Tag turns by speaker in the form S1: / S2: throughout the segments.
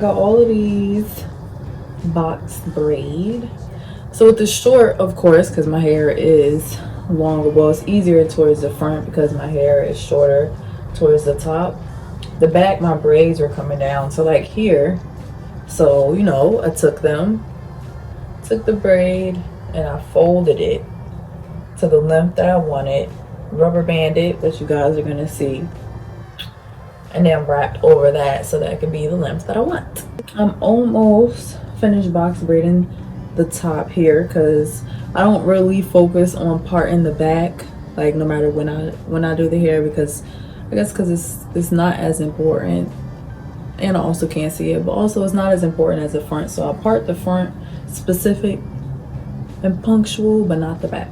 S1: got all of these box braid. So with the short, of course, because my hair is longer, well, it's easier towards the front because my hair is shorter towards the top. The back, my braids were coming down to like here. So, you know, I took the braid and I folded it to the length that I wanted, rubber banded, which you guys are gonna see, and then wrapped over that so that it could be the length that I want. I'm almost finished box braiding the top here because I don't really focus on parting the back, like no matter when I do the hair, because I guess because it's not as important, and I also can't see it, but also it's not as important as the front. So I part the front specific and punctual, but not the back.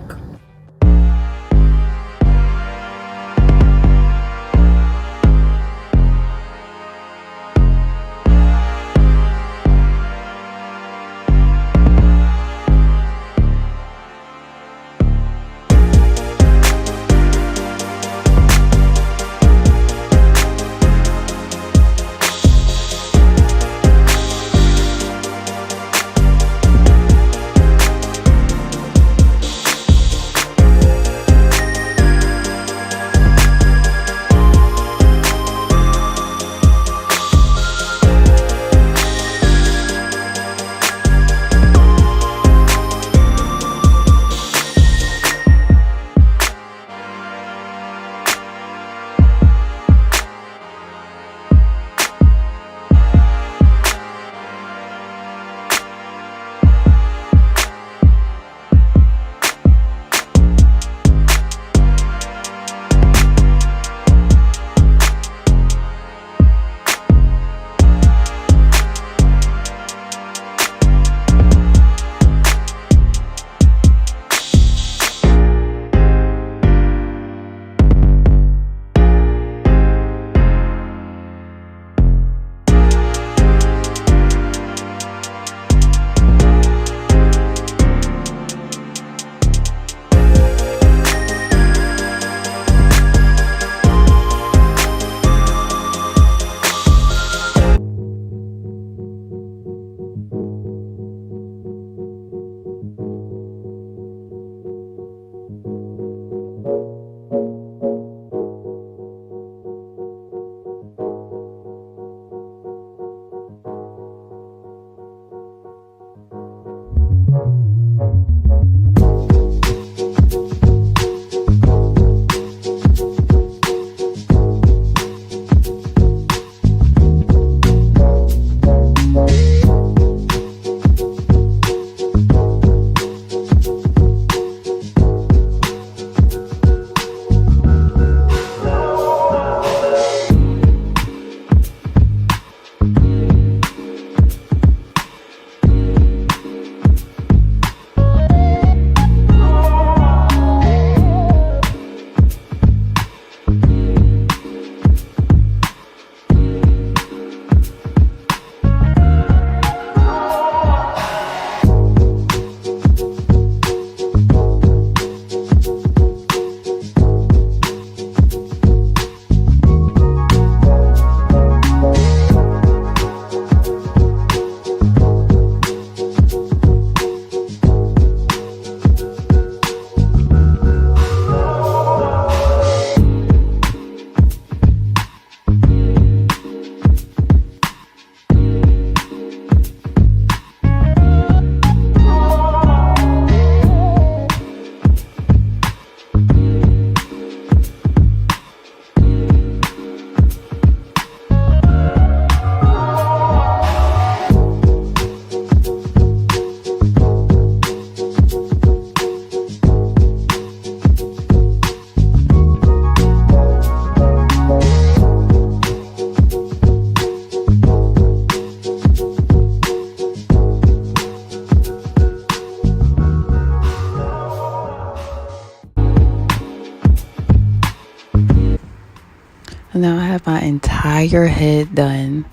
S1: Now I have my entire head done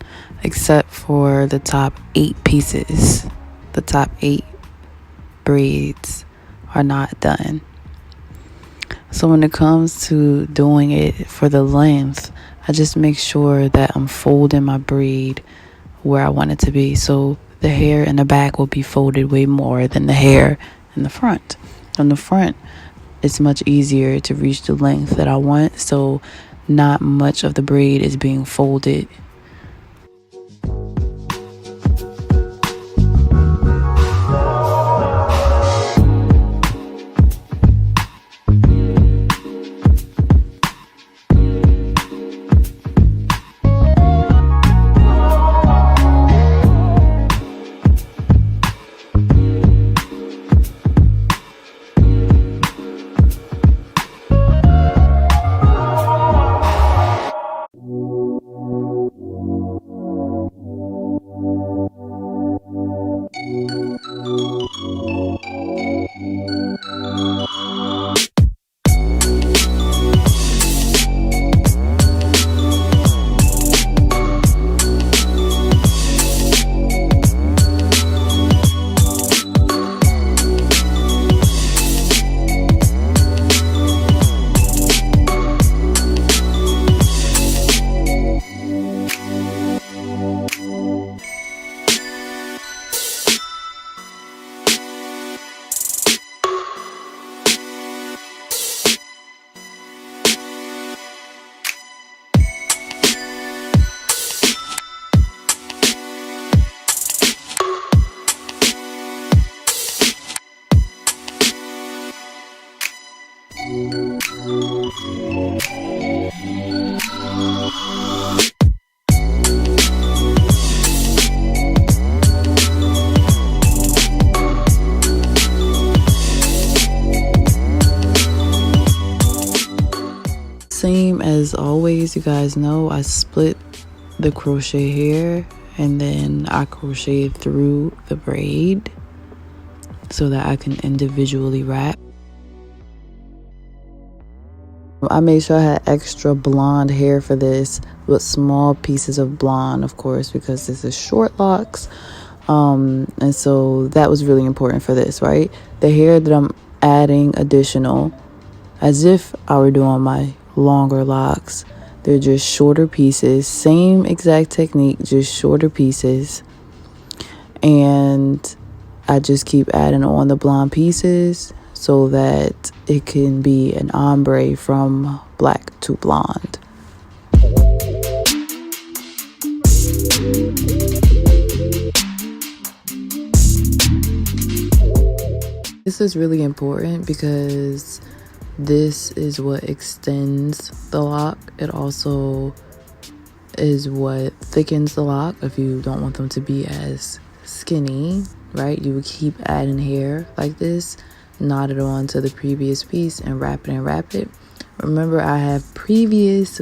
S1: except for the top 8 pieces. The top 8 braids are not done. So when it comes to doing it for the length, I just make sure that I'm folding my braid
S2: where I want it to be. So the hair in the back will be folded way more than the hair in the front. On the front, it's much easier to reach the length that I want, so not much of the braid is being folded. Same as always, you guys know I split the crochet here and then I crochet through the braid so that I can individually wrap. I made sure I had extra blonde hair for this with small pieces of blonde, of course, because this is short locks. And so that was really important for this, right? The hair that I'm adding additional, as if I were doing my longer locks, they're just shorter pieces, same exact technique, just shorter pieces. And I just keep adding on the blonde pieces so that it can be an ombre from black to blonde. This is really important because this is what extends the lock. It also is what thickens the lock if you don't want them to be as skinny, right? You would keep adding hair like this, knot it on to the previous piece and wrap it and wrap it. Remember, I have previous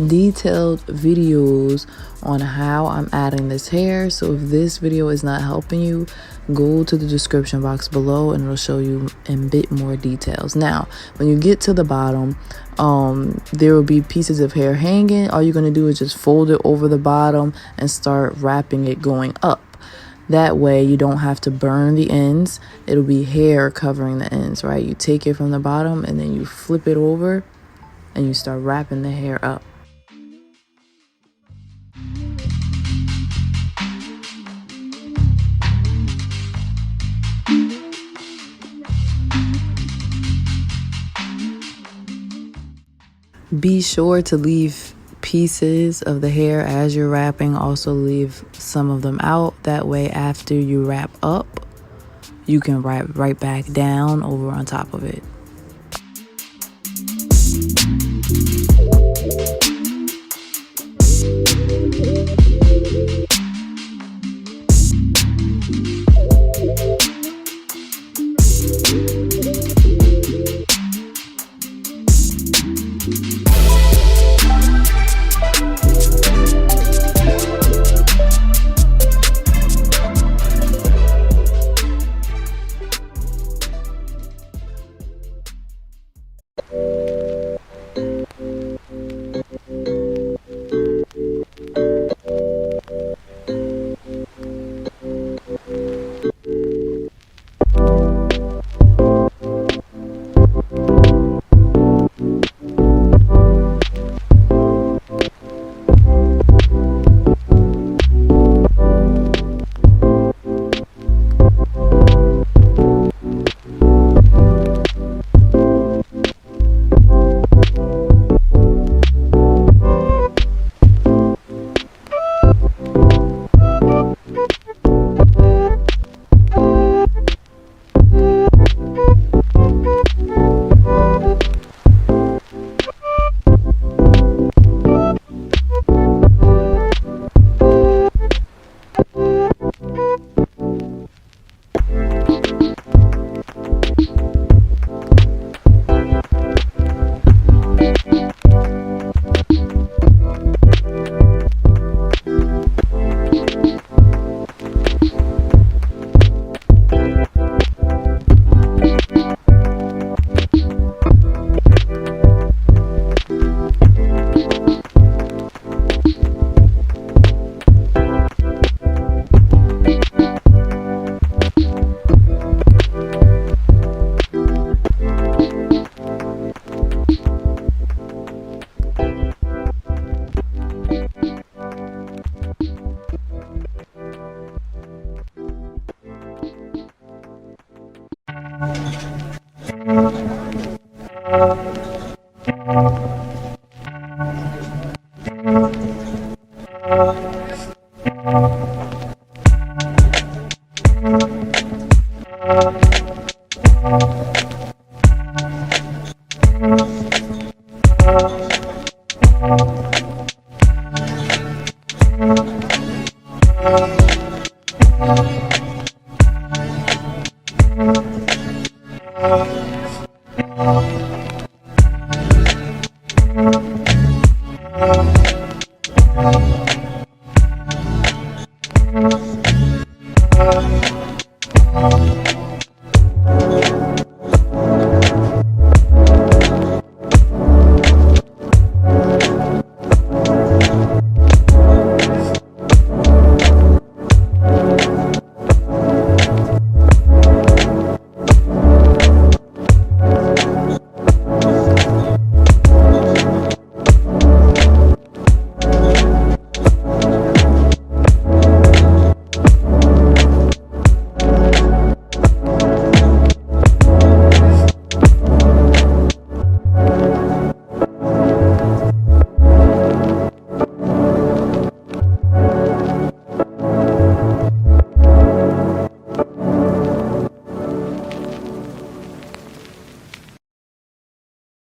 S2: detailed videos on how I'm adding this hair, so if this video is not helping you, go to the description box below and it'll show you in a bit more details. Now when you get to the bottom, there will be pieces of hair hanging. All you're going to do is just fold it over the bottom and start wrapping it going up. That way you don't have to burn the ends. It'll be hair covering the ends, right? You take it from the bottom and then you flip it over and you start wrapping the hair up. Be sure to leave pieces of the hair as you're wrapping. Also leave some of them out. That way after you wrap up, you can wrap right back down over on top of it.